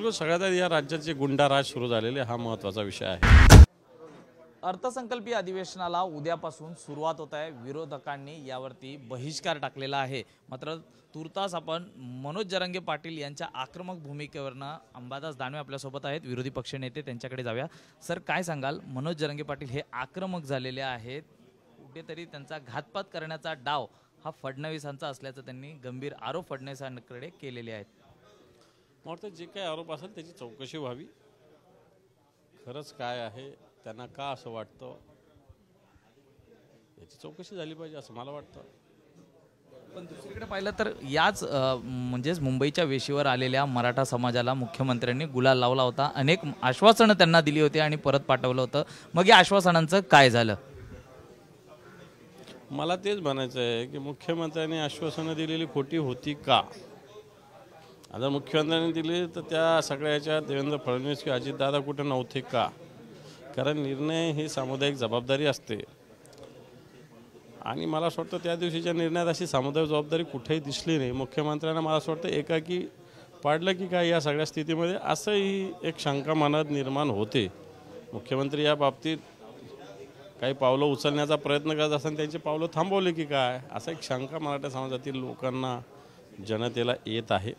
बिलकुल सगळ्यात आधी या राज्यात जे गुंडाराज सुरू झालेले हा महत्त्वाचा विषय आहे। अर्थसंकल्पीय अधिवेशनाला उद्यापासून सुरुवात होत आहे। विरोधकांनी यावरती बहिष्कार टाकलेला आहे। मात्र तुर्तास आपण मनोज जरांगे पाटील यांच्या आक्रमक भूमिकेवरनं अंबादास दानवे आपल्यासोबत आहेत, विरोधी पक्षनेते, त्यांच्याकडे जाऊया। सर, काय सांगाल? मनोज जरांगे पाटील हे आक्रमक झालेले आहेत, कुठेतरी त्यांचा घातपात करण्याचा डाव हा फडणवीसांचा असल्याचं त्यांनी गंभीर आरोप फडणवीसांकडे केलेले आहेत। मला जे काही आरोप असेल त्याची चौकशी व्हावी, खरंच काय आहे, त्यांना का असं वाटतं याची चौकशी झाली पाहिजे असं मला वाटतं। पण दुसरीकडे पाहिलं तर याच म्हणजेच मुंबईच्या वेशीवर आलेल्या मराठा समाजाला मुख्यमंत्र्यांनी गुलाल लावला होता, अनेक आश्वासनं त्यांना दिली होती आणि परत पाठवलं होतं। मग या आश्वासनांचं काय झालं? मला तेच म्हणायचं आहे की मुख्यमंत्र्यांनी आश्वासनं दिलेली खोटी होती का? आता मुख्यमंत्र्यांनी दिली तर त्या सगळ्याच्या देवेंद्र फडणवीस किंवा अजितदादा कुठे नव्हते का? कारण निर्णय ही सामुदायिक जबाबदारी असते आणि मला असं वाटतं त्या दिवशीच्या निर्णयात अशी सामुदायिक जबाबदारी कुठेही दिसली नाही। मुख्यमंत्र्यांना मला असं वाटतं एकाकी पाडलं की काय या सगळ्या स्थितीमध्ये, असंही एक शंका मनात निर्माण होते। मुख्यमंत्री या बाबतीत काही पावलं उचलण्याचा प्रयत्न करत असताना त्यांची पावलं थांबवली की काय, असा एक शंका मराठा समाजातील लोकांना, जनतेला येत आहे।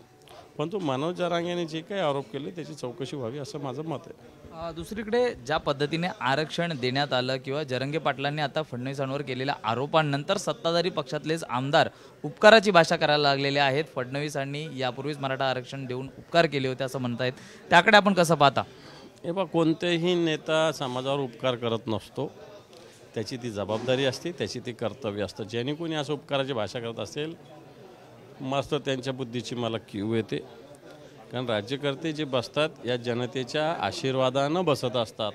परंतु मनोज जरांगेने जे काही आरोप केले त्याची चौकशी व्हावी असं माझं मत आहे। दुसरीकडे ज्या पद्धतीने आरक्षण देण्यात आलं किंवा जरांगे पाटलांनी आता फडणवीसांवर केलेल्या आरोपांनंतर सत्ताधारी पक्षातलेच आमदार उपकाराची भाषा करायला लागलेले आहेत। फडणवीसांनी यापूर्वीच मराठा आरक्षण देऊन उपकार केले होते असं म्हणतायत, त्याकडे आपण कसं पाहता? हे बघ, कोणतेही नेता समाजावर उपकार करत नसतो, त्याची ती जबाबदारी असते, त्याची ती कर्तव्य असतं। ज्याने कोणी असं उपकाराची भाषा करत असेल मस्त त्यांच्या बुद्धीची मला कीव येते, कारण राज्यकर्ते जे बसतात या जनतेच्या आशीर्वादानं बसत असतात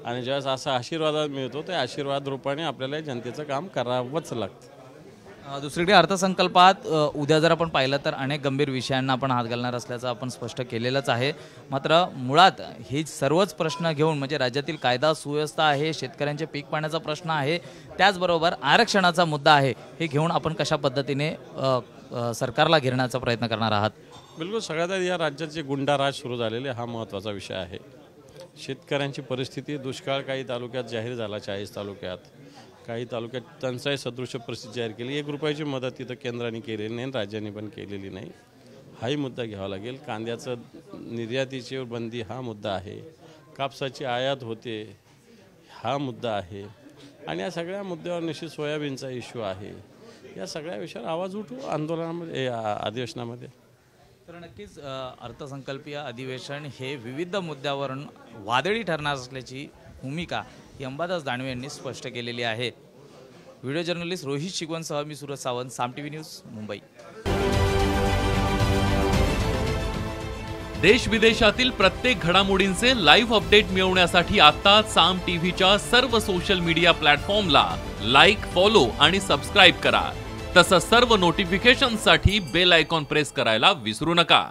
आणि ज्यावेळेस असा आशीर्वाद मिळतो त्या आशीर्वाद रूपाने आपल्याला जनतेचं काम करावंच लागतं। दुसरीकडे अर्थसंकल्पात उद्या जर आपण पाहिलं तर अनेक गंभीर विषयांना आपण हात घालणार असल्याचं आपण स्पष्ट केलेलंच आहे। मात्र मुळात हे सर्वच प्रश्न घेऊन म्हणजे राज्यातील कायदा सुव्यवस्था आहे, शेतकऱ्यांचे पीक पाण्याचा प्रश्न आहे, त्याचबरोबर आरक्षणाचा मुद्दा आहे, हे घेऊन आपण कशा पद्धतीने सरकारला घेरण्याचा प्रयत्न करणार आहात? बिलकुल सगळ्यात आधी या राज्यात जे गुंडाराज सुरू झालेले हा महत्त्वाचा विषय आहे। शेतकऱ्यांची परिस्थिती, दुष्काळ काही तालुक्यात जाहीर झाला, 40 तालुक्यात, काही तालुक्यात टंचाई सदृश परिस्थिती जाहीर केली। 1 रुपयाची मदत तिथं केंद्राने केलेली नाही, राज्यांनी पण केलेली नाही, हाही मुद्दा घ्यावा लागेल। कांद्याचं निर्यातीची बंदी हा मुद्दा आहे, कापसाची आयात होते हा मुद्दा आहे आणि या सगळ्या मुद्द्यावर निश्चित सोयाबीनचा इश्यू आहे। या सगळ्या विषयावर आवाज उठू आंदोलनामध्ये, अधिवेशनामध्ये। तर नक्कीच अर्थसंकल्पीय अधिवेशन हे विविध मुद्द्यावरून वादळी ठरणार असल्याची भूमिका अंबादास दानवे यांनी स्पष्ट केलेली आहे। व्हिडिओ जर्नलिस्ट रोहित शिगवणसह मी सूरज सावंत, साम टीव्ही न्यूज, मुंबई। देश विदेशातील प्रत्येक घडामोडींचे लाईव्ह अपडेट मिळवण्यासाठी आता साम टीव्हीच्या सर्व सोशल मीडिया प्लॅटफॉर्मला लाईक, फॉलो आणि सबस्क्राईब करा। तसंच सर्व नोटिफिकेशनसाठी बेल आयकॉन प्रेस करायला विसरू नका।